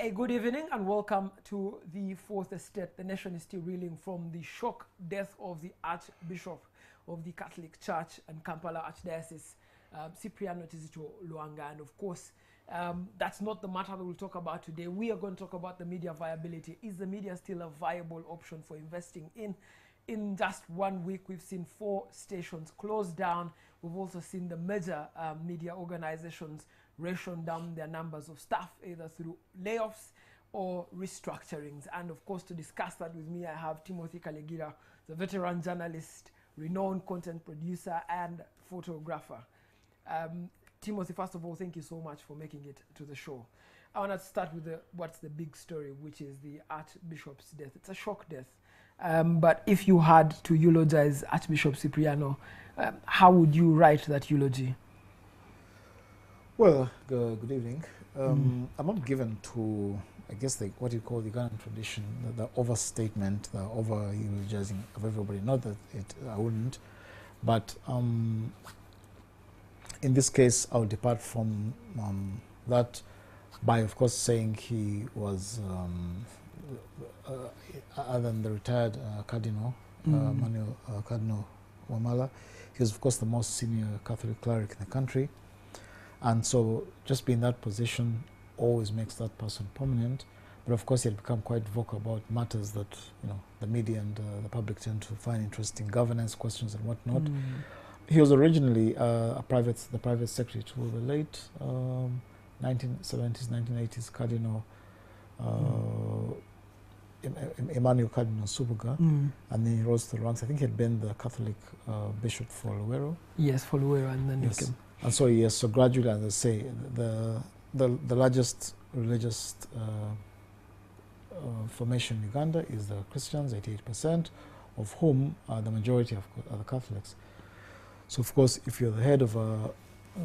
A good evening and welcome to the Fourth Estate. The nation is still reeling from the shock death of the Archbishop of the Catholic Church and Kampala Archdiocese, Cipriano Tizito Luanga. And of course, that's not the matter that we'll talk about today. We are going to talk about the media viability. Is the media still a viable option for investing in? In just 1 week, we've seen 4 stations closed down. We've also seen the major media organizations ration down their numbers of staff, either through layoffs or restructurings. And of course, to discuss that with me, I have Timothy Kalegira, the veteran journalist, renowned content producer, and photographer. Timothy, first of all, thank you so much for making it to the show. I want to start with what's the big story, which is the Archbishop's death. It's a shock death. But if you had to eulogize Archbishop Cipriano, how would you write that eulogy? Well, good evening. I'm not given to, I guess, what you call the Ugandan tradition, the overstatement, the over-eulogizing of everybody. Not that I wouldn't, but in this case, I'll depart from that by, of course, saying he was, other than the retired Cardinal, Manuel Cardinal Wamala, he was, of course, the most senior Catholic cleric in the country. And so just being in that position always makes that person prominent. But of course, he had become quite vocal about matters that, the media and the public tend to find interesting, governance questions and whatnot. He was originally the private secretary to the late 1970s, 1980s Cardinal Emmanuel Cardinal Subuga, and then he rose to the ranks. I think he had been the Catholic bishop for Luwero. Yes, for Luwero, and then yes. he came. And so yes, so gradually, as I say, the largest religious formation in Uganda is the Christians, 88%, of whom the majority are the Catholics. So of course, if you're the head of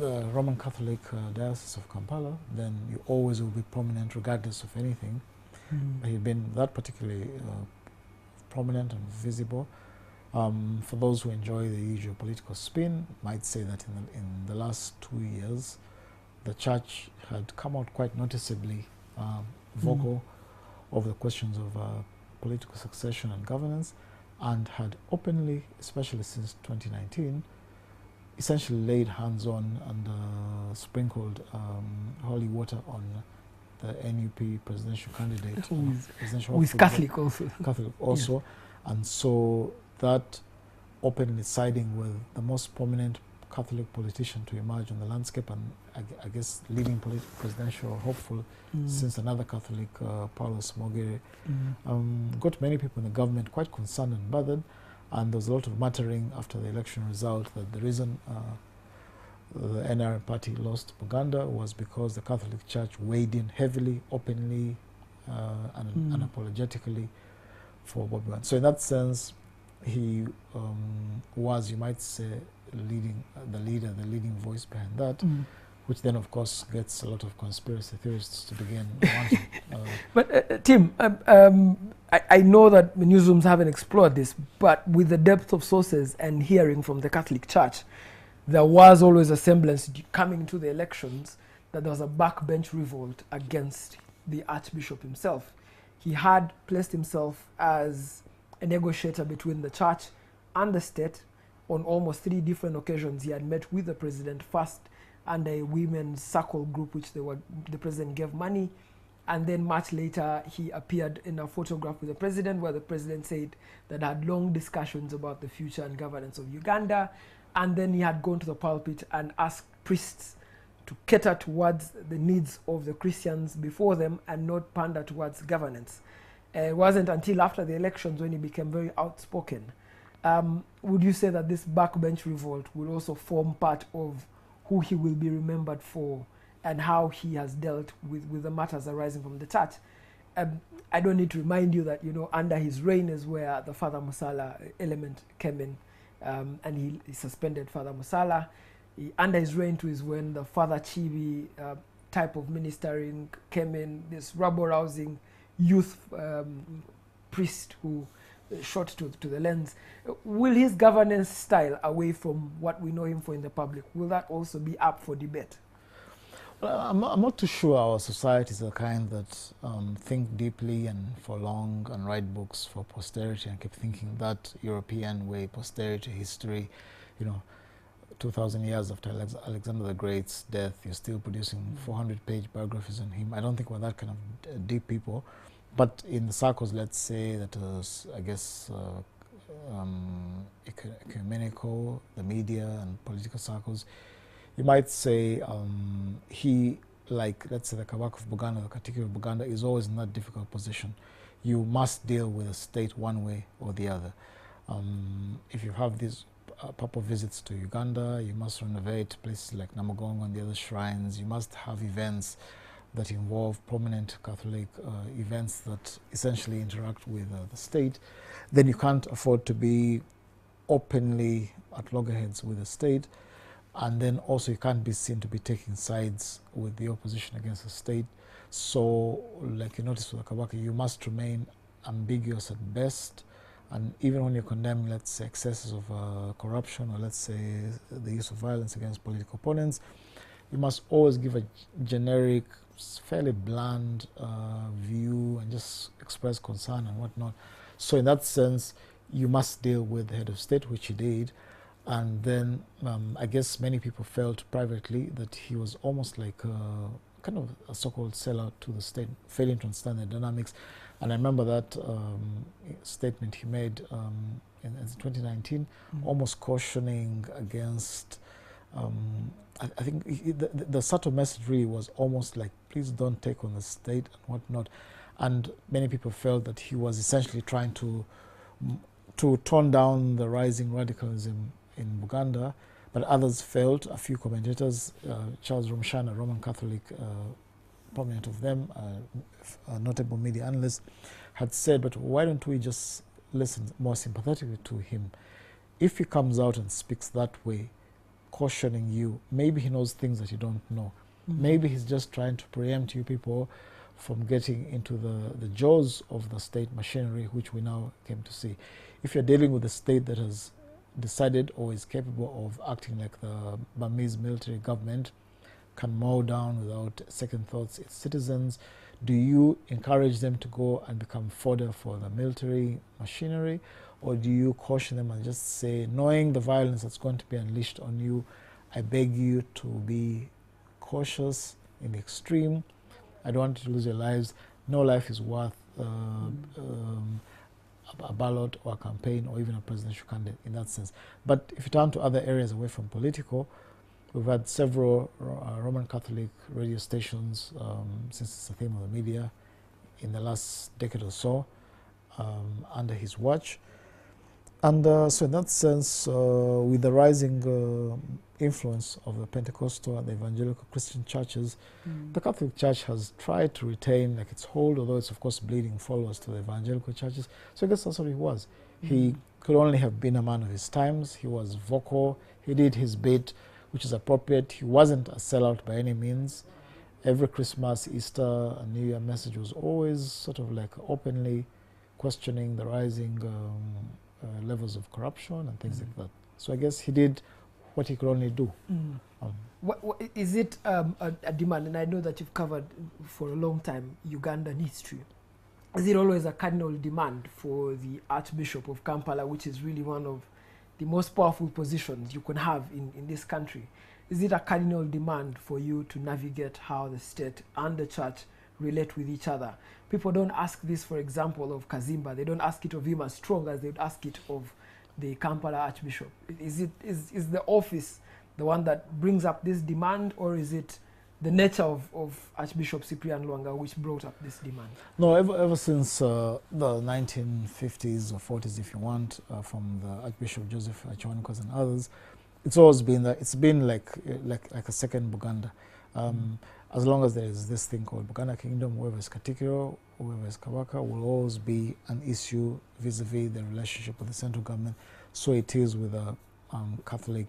the Roman Catholic Diocese of Kampala, then you always will be prominent regardless of anything. He'd been that particularly prominent and visible. For those who enjoy the usual political spin, might say that in the last 2 years, the church had come out quite noticeably vocal over the questions of political succession and governance, and had openly, especially since 2019, essentially laid hands on and sprinkled holy water on the NUP presidential candidate, who is Catholic also. Catholic also, yeah. And so that openly siding with the most prominent Catholic politician to emerge on the landscape, and I guess leading presidential hopeful since another Catholic, Paulus Mogere, got many people in the government quite concerned and bothered. And there was a lot of muttering after the election result that the reason the NRM party lost Uganda was because the Catholic Church weighed in heavily, openly, and unapologetically for Bobi Wine. So in that sense, he was, you might say, the leading voice behind that, which then, of course, gets a lot of conspiracy theorists to begin wanting. But Tim, I know that the newsrooms haven't explored this, but with the depth of sources and hearing from the Catholic Church, there was always a semblance coming to the elections that there was a backbench revolt against the Archbishop himself. He had placed himself as a negotiator between the church and the state on almost 3 different occasions. He had met with the president, first under a women's circle group, which the president gave money, and then much later he appeared in a photograph with the president where the president said that had long discussions about the future and governance of Uganda, and then he had gone to the pulpit and asked priests to cater towards the needs of the Christians before them and not pander towards governance. It wasn't until after the elections when he became very outspoken. Would you say that this backbench revolt will also form part of who he will be remembered for and how he has dealt with the matters arising from the church? I don't need to remind you that, under his reign is where the Father Musala element came in, and he suspended Father Musala. Under his reign too is when the Father Chibi type of ministering came in, this rabble-rousing youth priest who shot to the lens. Will his governance style, away from what we know him for in the public, will that also be up for debate? Well, I'm not too sure our society is the kind that think deeply and for long and write books for posterity and keep thinking that European way, posterity, history, you know, 2,000 years after Alexander the Great's death, you're still producing 400-page biographies on him. I don't think we're that kind of deep people. But in the circles, let's say, that was, I guess, ecumenical, the media and political circles, you might say he, like, let's say, the Kabaka of Buganda, the Katikiro of Buganda, is always in that difficult position. You must deal with the state one way or the other. If you have these papal visits to Uganda, you must renovate places like Namugongo and the other shrines. You must have events that involve prominent Catholic events that essentially interact with the state. Then you can't afford to be openly at loggerheads with the state. And then also you can't be seen to be taking sides with the opposition against the state. So, like you notice with the Kabaka, you must remain ambiguous at best. And even when you're condemning, let's say, excesses of corruption, or let's say the use of violence against political opponents, you must always give a generic, fairly bland view and just express concern and whatnot. So in that sense, you must deal with the head of state, which he did. And then I guess many people felt privately that he was almost like kind of a so-called sellout to the state, failing to understand the dynamics. And I remember that statement he made in 2019, almost cautioning against, I think the subtle message really was almost like, please don't take on the state and whatnot. And many people felt that he was essentially trying to tone down the rising radicalism in Uganda, but others felt, a few commentators, Charles Rumshan, a Roman Catholic, prominent of them, a notable media analyst, had said, but why don't we just listen more sympathetically to him? If he comes out and speaks that way, cautioning you, maybe he knows things that you don't know. Maybe he's just trying to preempt you people from getting into the jaws of the state machinery, which we now came to see. If you're dealing with a state that has decided or is capable of acting like the Burmese military government, can mow down without second thoughts its citizens, do you encourage them to go and become fodder for the military machinery, or do you caution them and just say, knowing the violence that's going to be unleashed on you, I beg you to be cautious in the extreme. I don't want you to lose your lives. No life is worth a ballot or a campaign or even a presidential candidate in that sense. But if you turn to other areas away from political, we've had several Roman Catholic radio stations, since it's a theme of the media, in the last decade or so, under his watch. And so in that sense, with the rising influence of the Pentecostal and the evangelical Christian churches, the Catholic Church has tried to retain like its hold, although it's of course bleeding followers to the evangelical churches. So I guess that's what he was. He could only have been a man of his times. He was vocal. He did his bit, which is appropriate. He wasn't a sellout by any means. Every Christmas, Easter, and New Year message was always sort of like openly questioning the rising levels of corruption and things like that. So I guess he did what he could only do. What, is it a demand? And I know that you've covered for a long time Ugandan history. Is it always a cardinal demand for the Archbishop of Kampala, which is really one of the most powerful positions you can have in this country? Is it a cardinal demand for you to navigate how the state and the church relate with each other? People don't ask this, for example, of Kazimba. They don't ask it of him as strong as they would ask it of the Kampala Archbishop. Is the office the one that brings up this demand, or is it the nature of Archbishop Cyprian Lwanga which brought up this demand? No, ever since the 1950s or 40s, if you want, from the Archbishop Joseph Achwanekwas and others, it's always been that it's been like a second Buganda. As long as there is this thing called Buganda Kingdom, whoever is Katikiro, whoever is Kabaka, will always be an issue vis-a-vis the relationship with the central government. So it is with a Catholic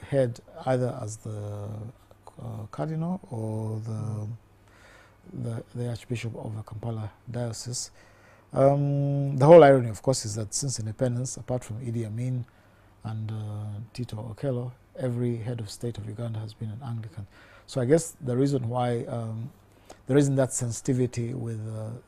head, either as the cardinal or the Archbishop of the Kampala Diocese. The whole irony, of course, is that since independence, apart from Idi Amin and Tito Okello, every head of state of Uganda has been an Anglican. So I guess the reason why there isn't that sensitivity with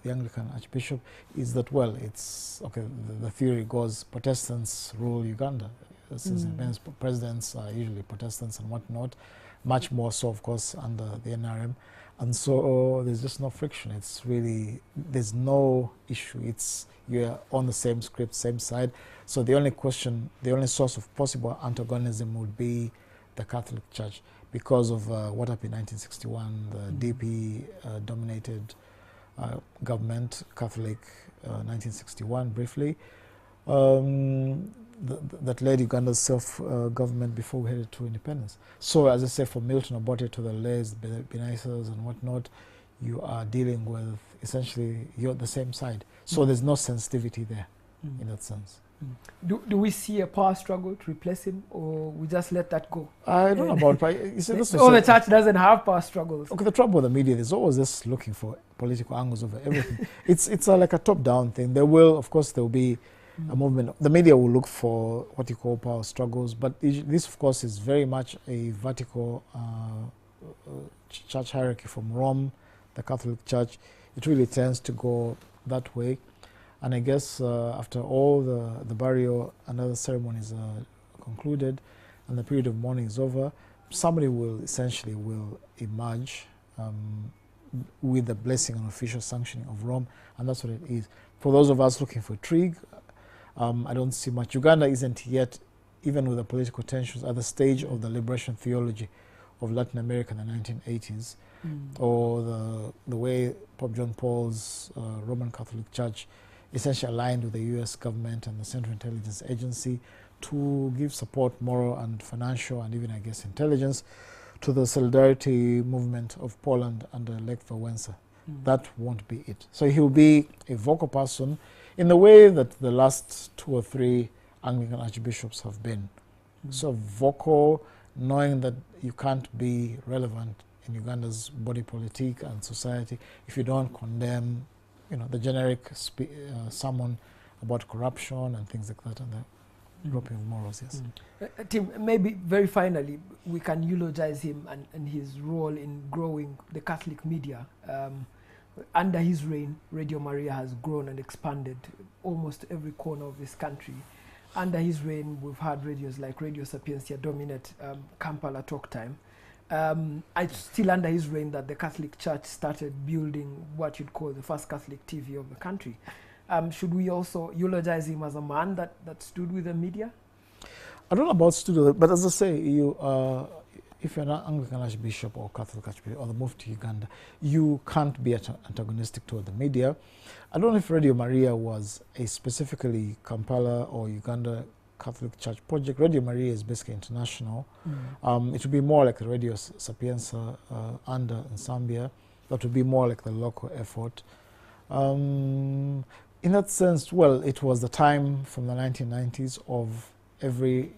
the Anglican Archbishop is that, well, it's, okay, the theory goes Protestants rule Uganda. Since independence, presidents are usually Protestants and whatnot, much more so, of course, under the NRM. And so there's just no friction. It's really, there's no issue. It's, you're on the same script, same side. So the only question, the only source of possible antagonism would be the Catholic Church because of what happened in 1961, the DP dominated government, Catholic, 1961 briefly. That led Uganda's self-government before we headed to independence. So, as I say, from Milton Obote to the Lays, Benaisers and whatnot, you are dealing with, essentially, you're the same side. So there's no sensitivity there in that sense. Do we see a power struggle to replace him, or we just let that go? I don't know about, you see, this the church doesn't have power struggles. Okay, the trouble with the media, there's always just looking for political angles over everything. It's like a top-down thing. There will, of course, there will be a movement. The media will look for what you call power struggles, but this, of course, is very much a vertical church hierarchy from Rome, the Catholic Church. It really tends to go that way. And I guess after all the burial and other ceremonies are concluded and the period of mourning is over, somebody will essentially emerge with the blessing and official sanctioning of Rome, and that's what it is. For those of us looking for intrigue, I don't see much. Uganda isn't yet, even with the political tensions, at the stage of the liberation theology of Latin America in the 1980s, or the way Pope John Paul's Roman Catholic Church essentially aligned with the US government and the Central Intelligence Agency to give support, moral and financial, and even, I guess, intelligence to the solidarity movement of Poland under Lech Wałęsa. That won't be it. So he'll be a vocal person in the way that the last 2 or 3 Anglican archbishops have been. So vocal, knowing that you can't be relevant in Uganda's body politic and society if you don't condemn, you know, the generic sermon about corruption and things like that, and the dropping of morals, yes. Tim, maybe very finally, we can eulogize him and his role in growing the Catholic media. Under his reign, Radio Maria has grown and expanded almost every corner of this country. Under his reign, we've had radios like Radio Sapientia dominate Kampala Talk Time. It's still under his reign that the Catholic Church started building what you'd call the first Catholic TV of the country. Should we also eulogize him as a man that stood with the media? I don't know about stood, but as I say, if you're an Anglican Archbishop or Catholic Archbishop or the move to Uganda, you can't be antagonistic toward the media. I don't know if Radio Maria was a specifically Kampala or Uganda Catholic Church project. Radio Maria is basically international. It would be more like the Radio Sapienza under in Zambia. That would be more like the local effort. In that sense, well, it was the time from the 1990s of every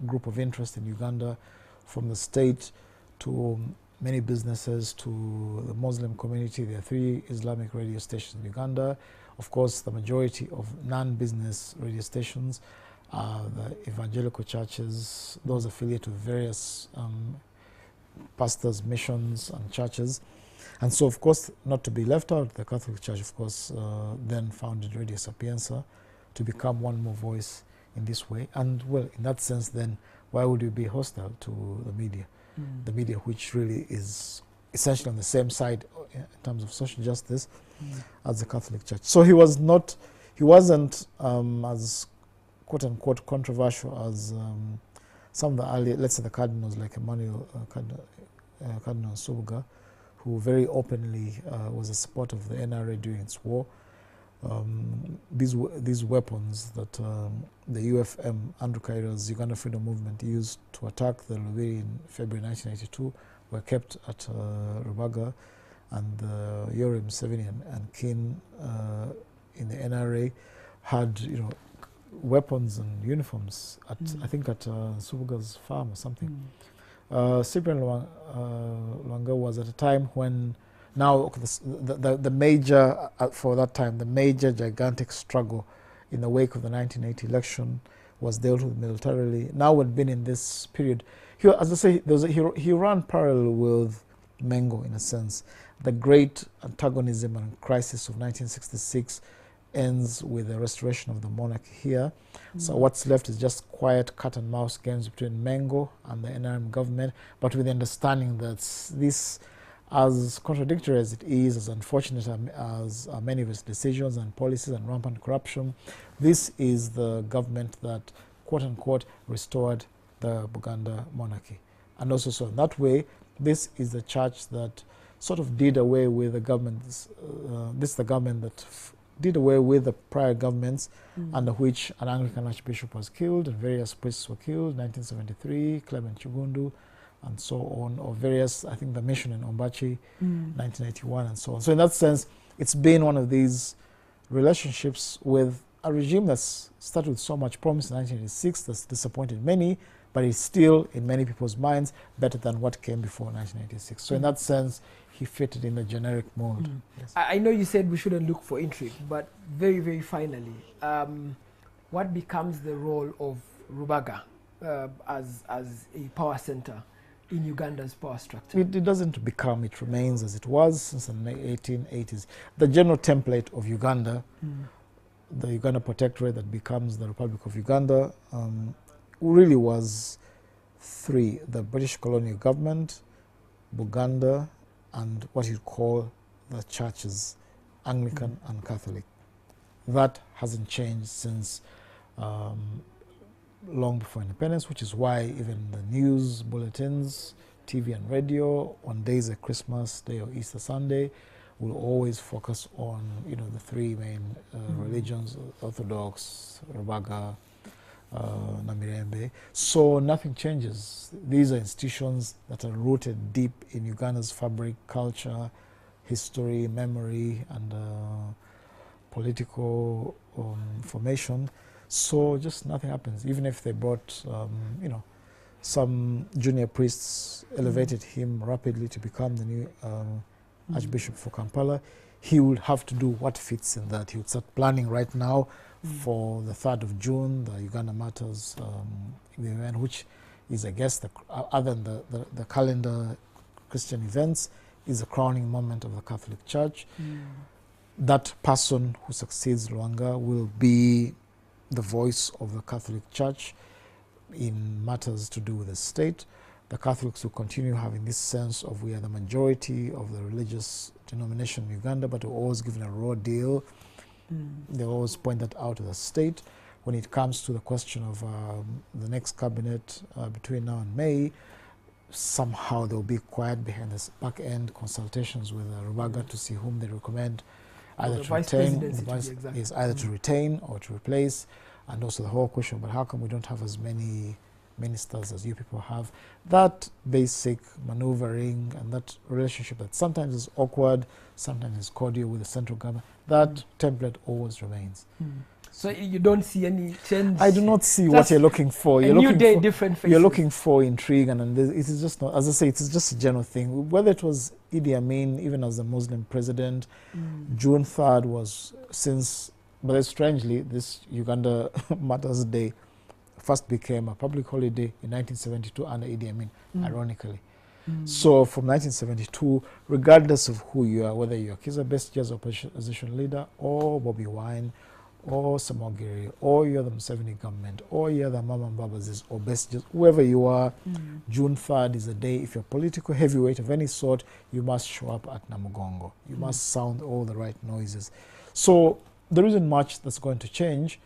group of interest in Uganda, from the state to many businesses to the Muslim community. There are 3 Islamic radio stations in Uganda. Of course, the majority of non-business radio stations are the evangelical churches, those affiliated with various pastors, missions and churches. And so, of course, not to be left out, the Catholic Church, of course, then founded Radio Sapienza to become one more voice in this way. And, well, in that sense, then, why would you be hostile to the media? The media, which really is essentially on the same side in terms of social justice as the Catholic Church. So he wasn't as quote-unquote controversial as some of the early, let's say the cardinals like Emmanuel Cardinal Subuga, who very openly was a supporter of the NRA during its war. These weapons that the UFM, Andrew Kaira's Uganda Freedom Movement, used to attack the Lubiri in February 1982 were kept at Rubaga, and Yoweri Museveni and Kin in the NRA had, you know, weapons and uniforms at I think at Subuga's farm or something. Cyprian Lwanga was at a time when now the major, for that time, the major gigantic struggle in the wake of the 1980 election was dealt with militarily. Now we'd been in this period. As I say, he ran parallel with Mengo, in a sense. The great antagonism and crisis of 1966 ends with the restoration of the monarchy here. So what's left is just quiet cat and mouse games between Mengo and the NRM government, but with the understanding that this, as contradictory as it is, as unfortunate as many of its decisions and policies and rampant corruption, this is the government that, quote unquote, restored the Buganda monarchy. And also, so in that way, this is the church that sort of did away with the governments, this is the government that did away with the prior governments under which an Anglican archbishop was killed and various priests were killed, 1973, Clement Chugundu, and so on, or various, I think the mission in Ombachi, 1981, and so on. So in that sense, it's been one of these relationships with a regime that's started with so much promise in 1986, that's disappointed many, but it's still, in many people's minds, better than what came before 1986. So in that sense, he fitted in the generic mold. Yes. I know you said we shouldn't look for intrigue, but very, very finally, what becomes the role of Rubaga as a power center in Uganda's power structure? It doesn't become, it remains as it was since the 1880s. The general template of Uganda, the Uganda Protectorate that becomes the Republic of Uganda, really was three: the British colonial government, Buganda, and what you'd call the churches, Anglican and Catholic. That hasn't changed since long before independence, which is why even the news bulletins, TV and radio, on days like Christmas Day or Easter Sunday, will always focus on, you know, the three main religions: Orthodox, Rubaga, Namirembe. So nothing changes. These are institutions that are rooted deep in Uganda's fabric, culture, history, memory, and political formation. So just nothing happens. Even if they brought, you know, some junior priests, elevated him rapidly to become the new Archbishop for Kampala, he would have to do what fits in that. He would start planning right now for the 3rd of June, the Uganda Matters event, which is, I guess, other than the calendar Christian events, is the crowning moment of the Catholic Church. That person who succeeds Lwanga will be the voice of the Catholic Church in matters to do with the state. The Catholics will continue having this sense of we are the majority of the religious denomination in Uganda, but we're always given a raw deal. They always point that out to the state. When it comes to the question of the next cabinet between now and May, somehow they'll be quiet behind the back end consultations with Rubaga to see whom they recommend either to retain, either to retain or to replace, and also the whole question, but how come we don't have as many ministers as you people have? That basic maneuvering and that relationship that sometimes is awkward, sometimes is cordial with the central government, that template always remains. So you don't see any change? I do not see what you're looking for. You're looking for different faces. You're looking for intrigue, and it is just not, as I say, it's just a general thing. Whether it was Idi Amin, even as the Muslim president, June 3rd was since, but strangely, this Uganda Matters Day first became a public holiday in 1972 under Idi Amin, ironically. So from 1972, regardless of who you are, whether you're Kizza Besigye's opposition leader, or Bobi Wine, or Samogiri, or you're the Museveni government, or you're the Mama Mbabazis, or Besigye, whoever you are, June 3rd is a day, if you're a political heavyweight of any sort, you must show up at Namugongo. You must sound all the right noises. So there isn't much that's going to change.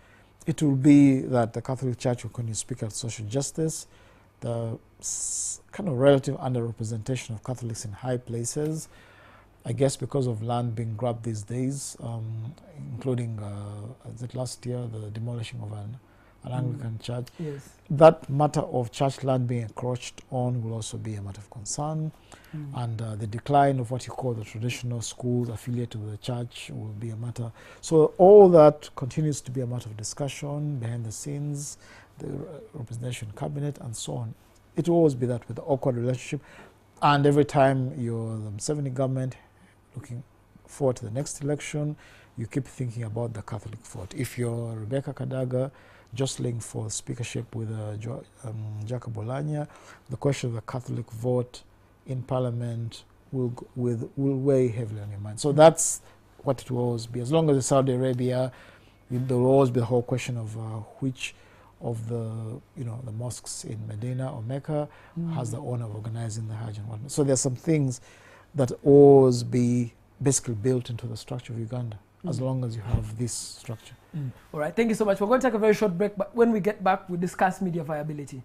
It will be that the Catholic Church will continue to speak out social justice, the kind of relative underrepresentation of Catholics in high places, I guess because of land being grabbed these days, including last year, the demolishing of an Anglican church. Yes. That matter of church land being encroached on will also be a matter of concern. And the decline of what you call the traditional schools affiliated with the church will be a matter. So all that continues to be a matter of discussion behind the scenes, the representation cabinet and so on. It will always be that with the awkward relationship. And every time you're the Museveni government looking forward to the next election, you keep thinking about the Catholic vote. If you're Rebecca Kadaga jostling for speakership with Jacob Olanya, the question of the Catholic vote in Parliament will weigh heavily on your mind. So that's what it will always be. As long as it's Saudi Arabia, there will always be the whole question of which of the the mosques in Medina or Mecca has the honor of organizing the Hajj and whatnot. So there's some things that always be basically built into the structure of Uganda, as long as you have this structure. All right, thank you so much. We're going to take a very short break, but when we get back, we discuss media viability.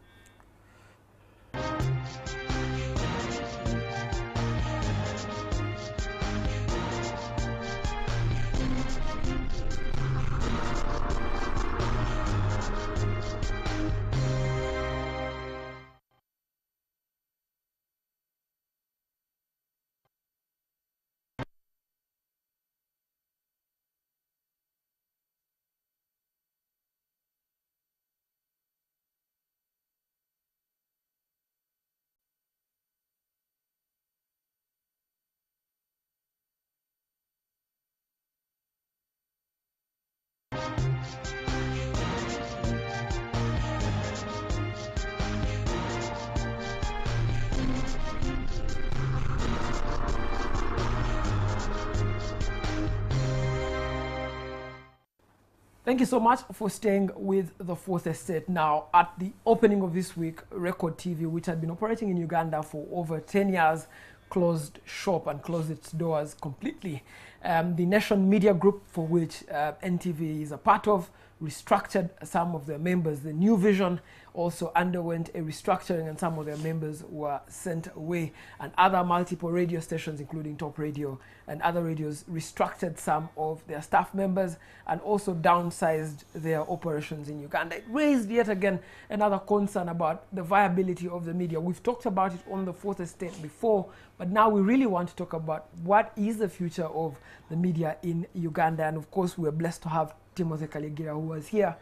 Thank you so much for staying with the Fourth Estate. Now, at the opening of this week, Record TV, which had been operating in Uganda for over 10 years, closed shop and closed its doors completely. The Nation Media Group, for which NTV is a part of, restructured some of their members. The New Vision also underwent a restructuring and some of their members were sent away. And other multiple radio stations, including Top Radio and other radios, restructured some of their staff members and also downsized their operations in Uganda. It raised yet again another concern about the viability of the media. We've talked about it on the Fourth Estate before, but now we really want to talk about what is the future of the media in Uganda. And of course, we're blessed to have Timothy Kaligira, who was here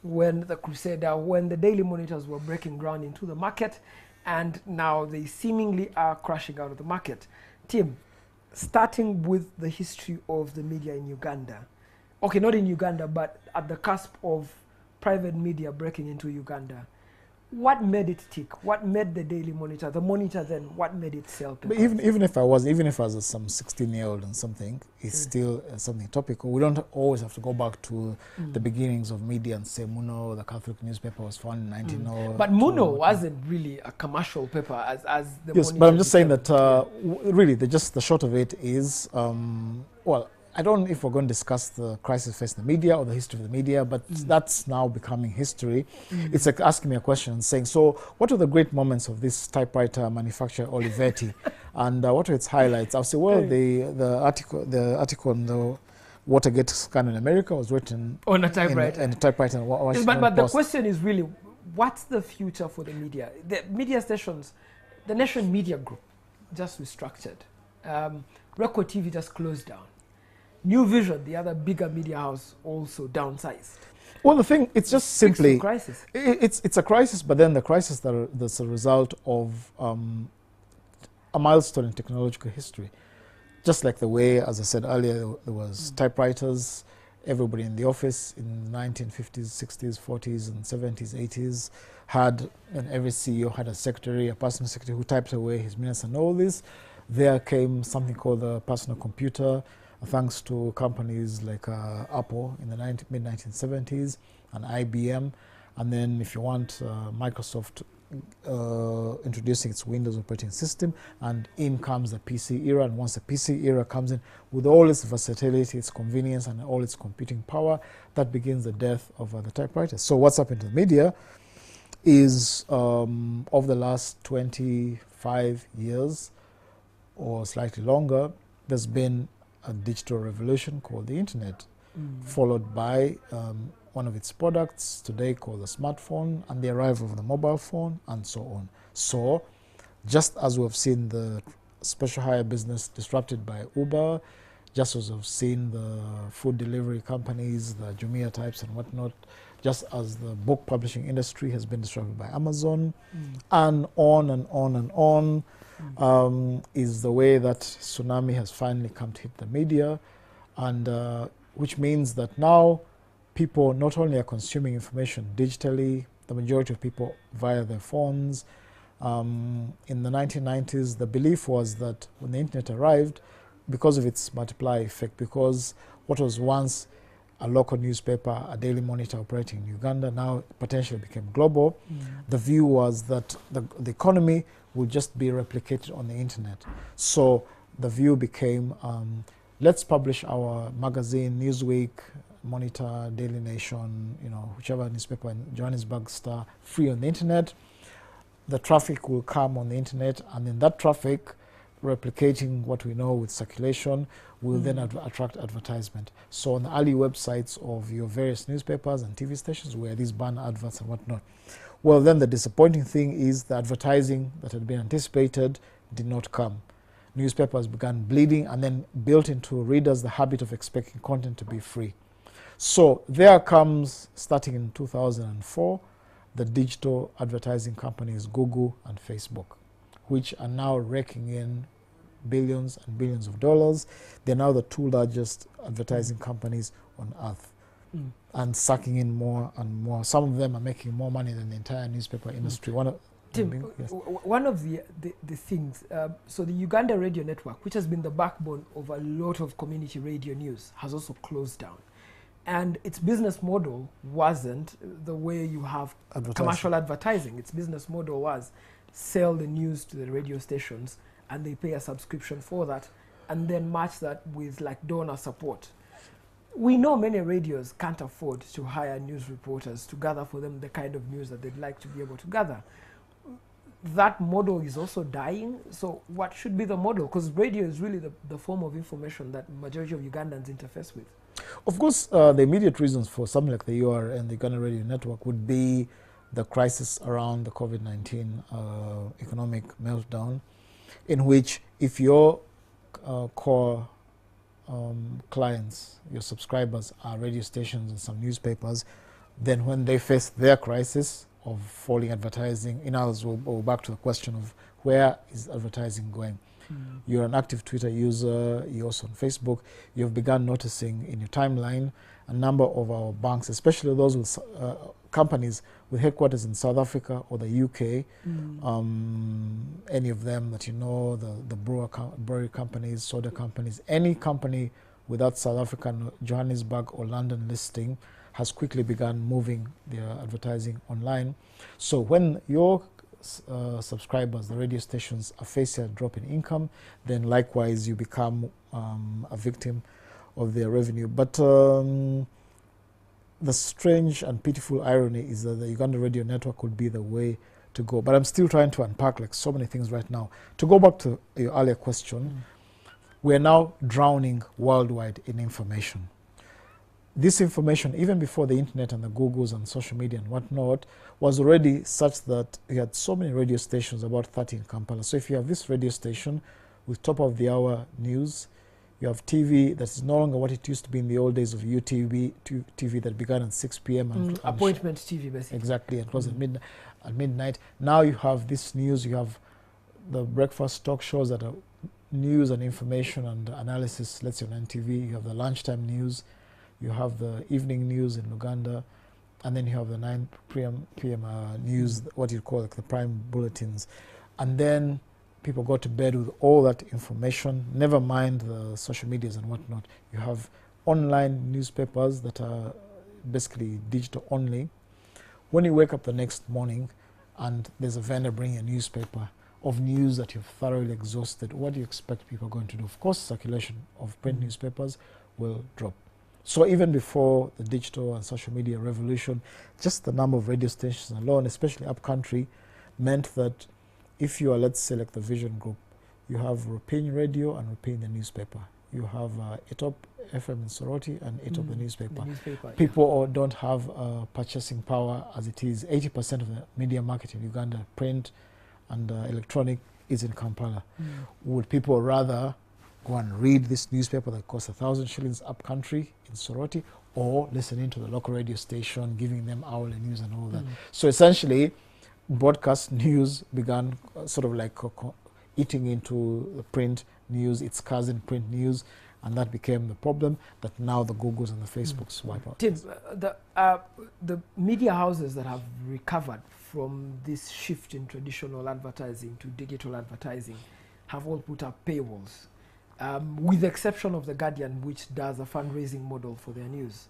when the Crusader, when the daily monitors were breaking ground into the market, and now they seemingly are crashing out of the market. Tim, starting with the history of the media in Uganda, okay, not in Uganda, but at the cusp of private media breaking into Uganda, what made it tick? What made the Daily Monitor, the Monitor then, what made it sell? But even if I was some 16-year-old and something, it's still something topical. We don't always have to go back to the beginnings of media and say Muno, the Catholic newspaper, was founded in 1900. But Muno wasn't really a commercial paper as the Yes, Monitor but I'm just saying became. that really the short of it is, well, I don't know if we're going to discuss the crisis facing the media or the history of the media, but that's now becoming history. It's like asking me a question saying, so what are the great moments of this typewriter manufacturer Olivetti and what are its highlights? I'll say, well, the article on the Watergate scandal in America was written on a typewriter. In a typewriter in Washington but the Post. question is really, what's the future for the media? The media stations, the Nation Media Group just restructured. Record TV just closed down. New Vision, the other bigger media house, also downsized. Well, the thing, it's just simply... It's a crisis. It's a crisis, but then the crisis that's a result of a milestone in technological history. Just like the way, as I said earlier, there was typewriters, everybody in the office in the 1950s, 60s, 40s, and 70s, 80s had, and every CEO had a secretary, a personal secretary who typed away his minutes and all this. There came something called the personal computer, thanks to companies like Apple in the mid-1970s and IBM. And then if you want, Microsoft introducing its Windows operating system, and in comes the PC era. And once the PC era comes in, with all its versatility, its convenience, and all its computing power, that begins the death of the typewriter. So what's happened to the media is, over the last 25 years or slightly longer, there's been a digital revolution called the internet, followed by one of its products today called the smartphone, and the arrival of the mobile phone, and so on. So just as we've seen the special hire business disrupted by Uber, just as we've seen the food delivery companies, the Jumia types and whatnot, just as the book publishing industry has been disrupted by Amazon, and on and on and on, is the way that tsunami has finally come to hit the media, and which means that now people not only are consuming information digitally, the majority of people via their phones, In the 1990s, the belief was that when the internet arrived, because of its multiplier effect, because what was once a local newspaper, a daily monitor operating in Uganda, now potentially became global. The view was that the economy would just be replicated on the internet. So the view became, let's publish our magazine, Newsweek, Monitor, Daily Nation, whichever newspaper in Johannesburg Star, free on the internet. The traffic will come on the internet, and then that traffic, replicating what we know with circulation, will then attract advertisement. So on the early websites of your various newspapers and TV stations were these banner adverts and whatnot. Well, then the disappointing thing is the advertising that had been anticipated did not come. Newspapers began bleeding and then built into readers the habit of expecting content to be free. So there comes, starting in 2004, the digital advertising companies Google and Facebook, which are now raking in billions and billions of dollars. They're now the two largest advertising companies on earth, and sucking in more and more. Some of them are making more money than the entire newspaper industry. Tim, one of the things, so the Uganda Radio Network, which has been the backbone of a lot of community radio news, has also closed down. And its business model wasn't the way you have commercial advertising. Its business model was sell the news to the radio stations, and they pay a subscription for that, and then match that with like donor support. We know many radios can't afford to hire news reporters to gather for them the kind of news that they'd like to be able to gather. That model is also dying. So what should be the model? Because radio is really the form of information that majority of Ugandans interface with. Of course, the immediate reasons for something like the UR and the Uganda Radio Network would be the crisis around the COVID-19 economic meltdown, in which if your core clients, your subscribers are radio stations and some newspapers, then when they face their crisis of falling advertising, in others, we'll go back to the question of where is advertising going. You're an active Twitter user, you're also on Facebook, you've begun noticing in your timeline a number of our banks, especially those with companies with headquarters in South Africa or the UK, any of them that you know, the brewery companies, soda companies, any company with that South African, Johannesburg or London listing has quickly begun moving their advertising online. So when your subscribers, the radio stations, are facing a drop in income, then likewise you become a victim of their revenue. But the strange and pitiful irony is that the Uganda Radio Network would be the way to go. But I'm still trying to unpack like so many things right now. To go back to your earlier question, we're now drowning worldwide in information. This information, even before the internet and the Googles and social media and whatnot, was already such that we had so many radio stations, about 30 in Kampala. So if you have this radio station with top-of-the-hour news, you have TV that is no longer what it used to be in the old days of UTV, TV that began at 6 p.m. and appointment TV, basically. Exactly, and closed at midnight. Now you have this news, you have the breakfast talk shows that are news and information and analysis, let's say on NTV, you have the lunchtime news, you have the evening news in Uganda, and then you have the 9 p.m. news, what you call like the prime bulletins. And then people go to bed with all that information, never mind the social medias and whatnot. You have online newspapers that are basically digital only. When you wake up the next morning and there's a vendor bringing a newspaper of news that you've thoroughly exhausted, what do you expect people are going to do? Of course, circulation of print newspapers will drop. So even before the digital and social media revolution, just the number of radio stations alone, especially upcountry, meant that if you are, let's say, like the Vision Group, you have Rupin Radio and Rupin the newspaper. You have Etop FM in Soroti and Etop the newspaper. People don't have purchasing power as it is. 80% of the media market in Uganda, print and electronic, is in Kampala. Would people rather go and read this newspaper that costs 1,000 shillings upcountry in Soroti, or listening to the local radio station, giving them hourly news and all that? So essentially, broadcast news began sort of like eating into the print news, its cousin print news, and that became the problem that now the Googles and the Facebooks wipe out. Tim, the media houses that have recovered from this shift in traditional advertising to digital advertising have all put up paywalls, with the exception of The Guardian, which does a fundraising model for their news.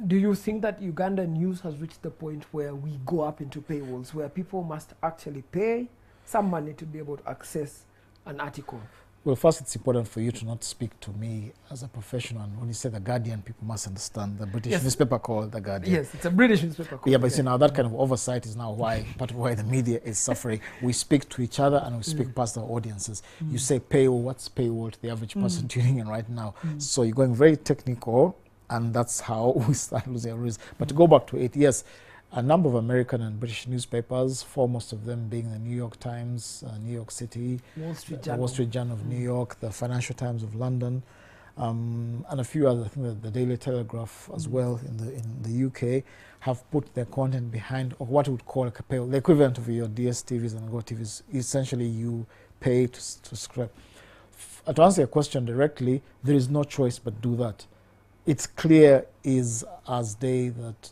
Do you think that Ugandan news has reached the point where we go up into paywalls, where people must actually pay some money to be able to access an article? Well, first, it's important for you to not speak to me as a professional. And when you say The Guardian, people must understand the British newspaper called The Guardian. Yes, it's a British newspaper called Yeah, but see, now that kind of oversight is now why, part of why the media is suffering. We speak to each other and we speak past our audiences. You say paywall, what's paywall to the average person tuning in right now? So you're going very technical, and that's how we start losing our rules. But to go back to it, yes, a number of American and British newspapers, foremost of them being the New York Times, New York City, Wall Street the Journal. Wall Street Journal of New York, the Financial Times of London, and a few other, I think that the Daily Telegraph as well in the UK, have put their content behind, or what we would call like a paywall. The equivalent of your DSTVs and GoTVs. Essentially, you pay to subscribe. To answer your question directly, there is no choice but do that. It's clear is as day that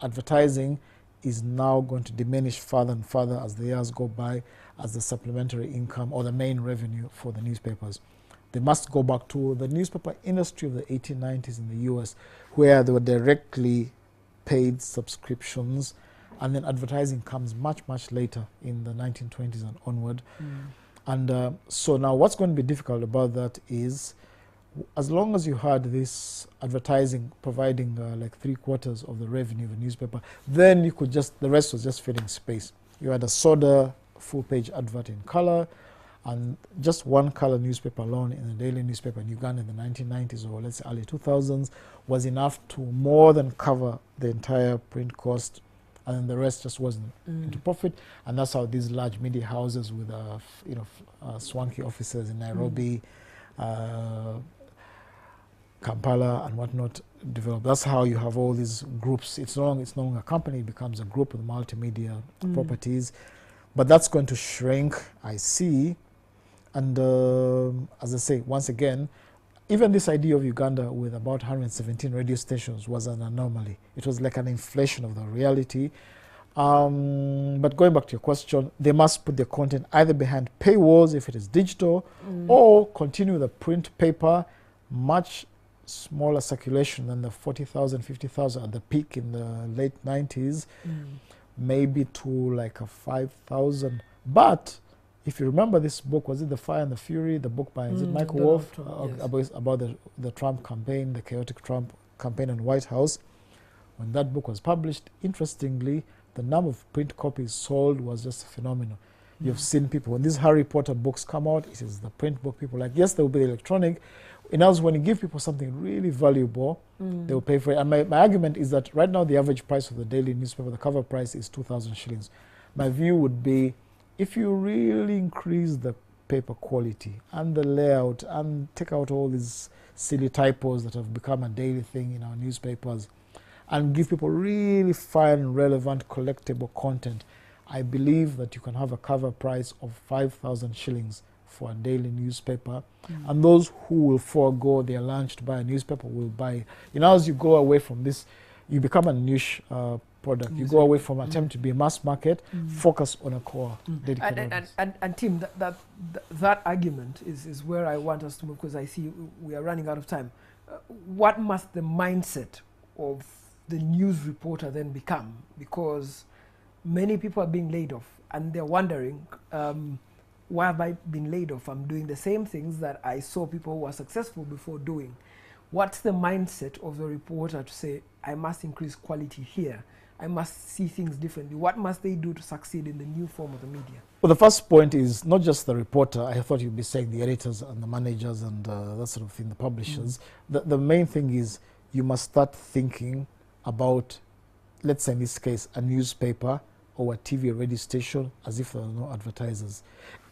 advertising is now going to diminish further and further as the years go by, as the supplementary income or the main revenue for the newspapers. They must go back to the newspaper industry of the 1890s in the US, where they were directly paid subscriptions, and then advertising comes much, much later in the 1920s and onward. And so now what's going to be difficult about that is, as long as you had this advertising providing like 3/4 of the revenue of a newspaper, then you could just, the rest was just filling space. You had a soda full-page advert in color, and just one color newspaper alone in the daily newspaper in Uganda in the 1990s, or let's say early 2000s, was enough to more than cover the entire print cost, and then the rest just wasn't into profit. And that's how these large media houses with swanky offices in Nairobi, Kampala and whatnot develop. That's how you have all these groups. It's no longer a company, it becomes a group with multimedia properties. But that's going to shrink, I see. And as I say, once again, even this idea of Uganda with about 117 radio stations was an anomaly. It was like an inflation of the reality. But going back to your question, they must put their content either behind paywalls if it is digital, or continue the print paper, much smaller circulation than the 40,000, 50,000 at the peak in the late 90s, maybe to like a 5,000. But if you remember this book, was it The Fire and the Fury, the book by is it Michael Wolff, about the Trump campaign, the chaotic Trump campaign in the White House? When that book was published, interestingly, the number of print copies sold was just phenomenal. You've seen people, when these Harry Potter books come out, it is the print book. People like, yes, there will be the electronic. In other words, when you give people something really valuable, they will pay for it. And my argument is that right now the average price of the daily newspaper, the cover price, is 2,000 shillings. My view would be, if you really increase the paper quality and the layout and take out all these silly typos that have become a daily thing in our newspapers, and give people really fine, relevant, collectible content, I believe that you can have a cover price of 5,000 shillings for a daily newspaper. And those who will forego their lunch to buy a newspaper will buy. As you go away from this, you become a niche product. You go away from attempt to be a mass market, focus on a core dedicated audience. And Tim, that argument is where I want us to move, because I see we are running out of time. What must the mindset of the news reporter then become? Because many people are being laid off, and they're wondering, why have I been laid off? I'm doing the same things that I saw people who are successful before doing. What's the mindset of the reporter to say, I must increase quality here, I must see things differently? What must they do to succeed in the new form of the media? Well, the first point is not just the reporter. I thought you'd be saying the editors and the managers and that sort of thing, the publishers. The main thing is you must start thinking about, let's say in this case, a newspaper or a TV or radio station as if there are no advertisers.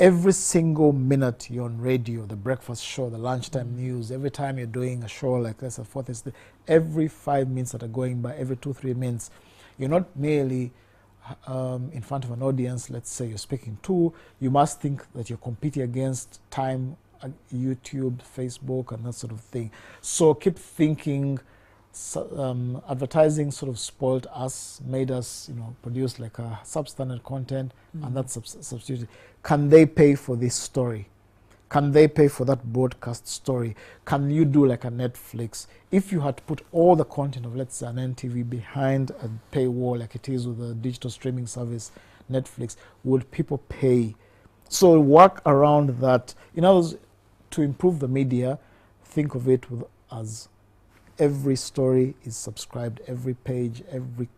Every single minute you're on radio, the breakfast show, the lunchtime news, every time you're doing a show like this, every 5 minutes that are going by, every 2-3 minutes, you're not merely in front of an audience, let's say you're speaking to, you must think that you're competing against time YouTube, Facebook, and that sort of thing. So keep thinking. Advertising sort of spoiled us, made us, produce like a substandard content, and that's substituted. Can they pay for this story? Can they pay for that broadcast story? Can you do like a Netflix? If you had to put all the content of, let's say, an NTV behind a paywall like it is with a digital streaming service, Netflix, would people pay? So work around that. In other words, to improve the media, think of it as every story is subscribed, every page, every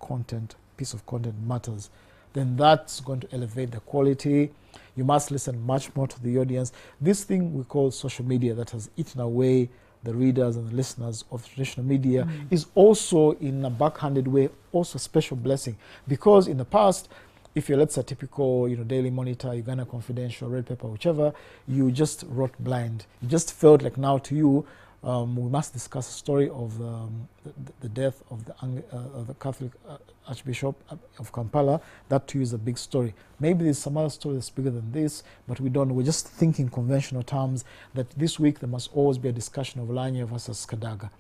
piece of content matters. Then that's going to elevate the quality. You must listen much more to the audience. This thing we call social media that has eaten away the readers and the listeners of traditional media is also, in a backhanded way, also a special blessing. Because in the past, if you're, let's say, a typical, Daily Monitor, Uganda Confidential, Red Pepper, whichever, you just wrote blind. You just felt like now to you, we must discuss a story of the death of the Catholic Archbishop of Kampala. That too is a big story. Maybe there's some other story that's bigger than this, but we don't know. We're just thinking conventional terms that this week there must always be a discussion of Lanya versus Kadaga.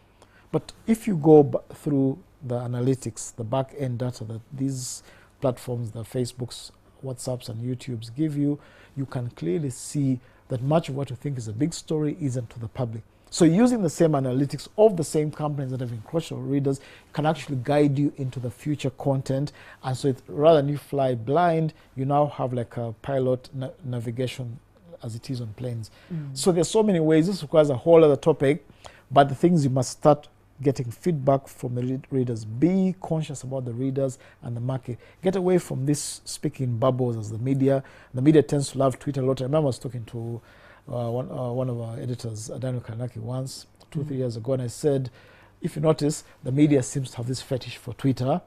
But if you go through the analytics, the back-end data that these platforms, the Facebooks, WhatsApps, and YouTubes give you, you can clearly see that much of what you think is a big story isn't to the public. So using the same analytics of the same companies that have encroached on readers can actually guide you into the future content. And so rather than you fly blind, you now have like a pilot navigation as it is on planes. So there's so many ways. This requires a whole other topic, but the things you must start getting feedback from the readers. Be conscious about the readers and the market. Get away from this speaking bubbles as the media. The media tends to love Twitter a lot. I remember I was talking to one of our editors, Daniel Kanaki, once, 2-3 years ago, and I said, if you notice, the media seems to have this fetish for Twitter,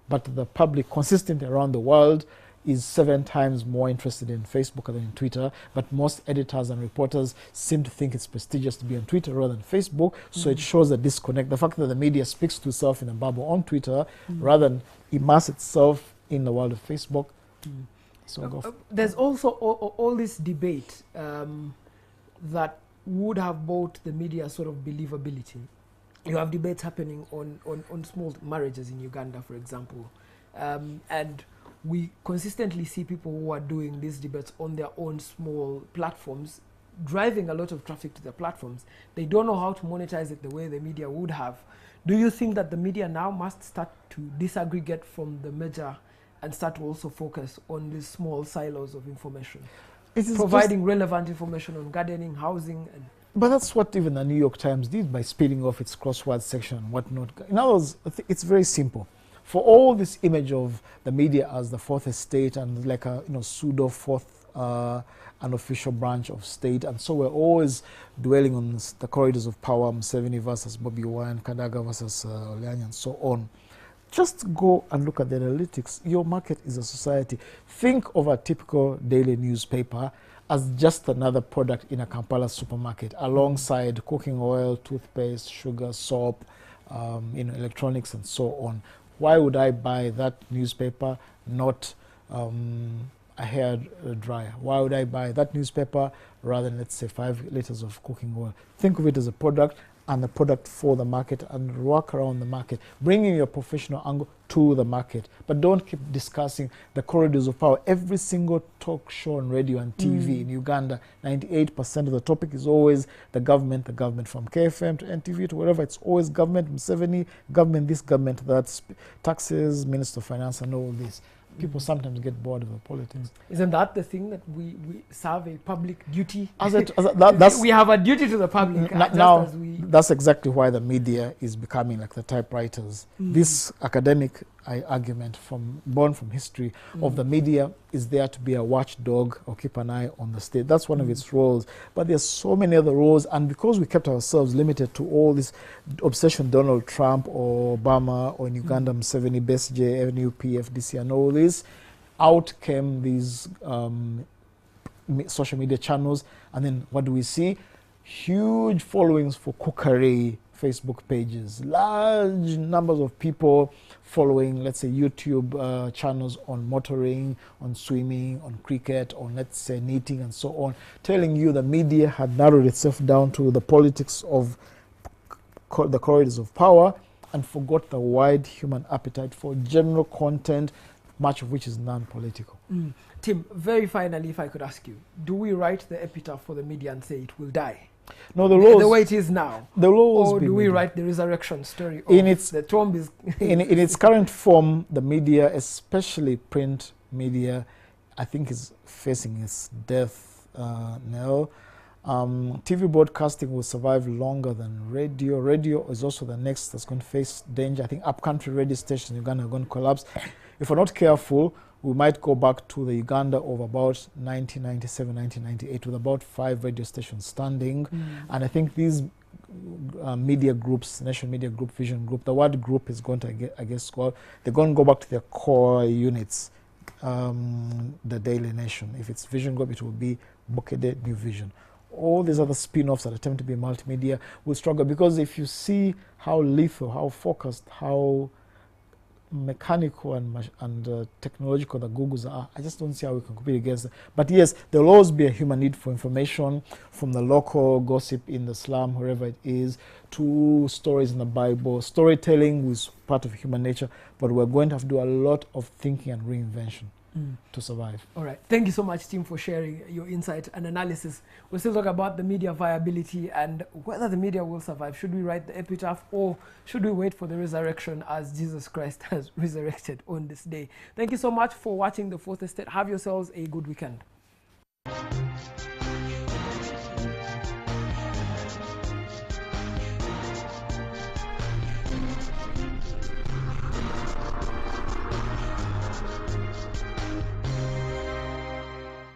but the public consistently around the world is 7 times more interested in Facebook than in Twitter, but most editors and reporters seem to think it's prestigious to be on Twitter rather than Facebook, so it shows a disconnect. The fact that the media speaks to itself in a bubble on Twitter rather than immerse itself in the world of Facebook. So there's also all this debate that would have bought the media sort of believability. You have debates happening on small marriages in Uganda, for example. And we consistently see people who are doing these debates on their own small platforms, driving a lot of traffic to their platforms. They don't know how to monetize it the way the media would have. Do you think that the media now must start to disaggregate from the major and start to also focus on these small silos of information? Providing relevant information on gardening, housing, and... But that's what even the New York Times did by speeding off its crossword section and whatnot. In other words, it's very simple. For all this image of the media as the fourth estate and like a pseudo fourth unofficial branch of state, and so we're always dwelling on the corridors of power, Museveni versus Bobby Wine, Kadaga versus Olyanya, and so on. Just go and look at the analytics. Your market is a society. Think of a typical daily newspaper as just another product in a Kampala supermarket, alongside cooking oil, toothpaste, sugar, soap, electronics, and so on. Why would I buy that newspaper, not a hair dryer? Why would I buy that newspaper rather than, let's say, 5 liters of cooking oil? Think of it as a product, and a product for the market, and work around the market, bringing your professional angle to the market. But don't keep discussing the corridors of power. Every single talk show on radio and TV in Uganda, 98% of the topic is always the government from KFM to NTV to wherever. It's always government, Museveni, government this, government that, taxes, Minister of Finance, and all this. People sometimes get bored of the politics. Isn't that the thing, that we serve a public duty? We have a duty to the public. Now, that's exactly why the media is becoming like the typewriters. This academic argument born from history of the media is there to be a watchdog or keep an eye on the state. That's one of its roles. But there's so many other roles, and because we kept ourselves limited to all this obsession, Donald Trump or Obama, or in Uganda, Museveni, Besigye, NUP, FDC, and all this, out came these social media channels, and then what do we see? Huge followings for cookery, Facebook pages, large numbers of people following, let's say, YouTube channels on motoring, on swimming, on cricket, on, let's say, knitting and so on, telling you the media had narrowed itself down to the politics of the corridors of power and forgot the wide human appetite for general content, much of which is non-political. Tim, very finally, if I could ask you, do we write the epitaph for the media and say it will die? No, the way it is now. The laws. Or do we write the resurrection story of in its the tomb is in its current form? The media, especially print media, I think is facing its death knell. TV broadcasting will survive longer than radio. Radio is also the next that's going to face danger. I think upcountry radio stations in Uganda are going to collapse. If we're not careful, we might go back to the Uganda of about 1997, 1998 with about 5 radio stations standing. And I think these media groups, National Media Group, Vision Group, the word group is going to, I guess, they're going to go back to their core units, the Daily Nation. If it's Vision Group, it will be Bokede New Vision. All these other spin-offs that attempt to be multimedia will struggle, because if you see how lethal, how focused, how mechanical and technological the Googles are, I just don't see how we can compete against them. But yes, there will always be a human need for information, from the local gossip in the slum, wherever it is, to stories in the Bible. Storytelling is part of human nature, but we're going to have to do a lot of thinking and reinvention to survive. All right. Thank you so much, Tim, for sharing your insight and analysis. We'll still talk about the media viability and whether the media will survive. Should we write the epitaph, or should we wait for the resurrection as Jesus Christ has resurrected on this day? Thank you so much for watching The Fourth Estate. Have yourselves a good weekend.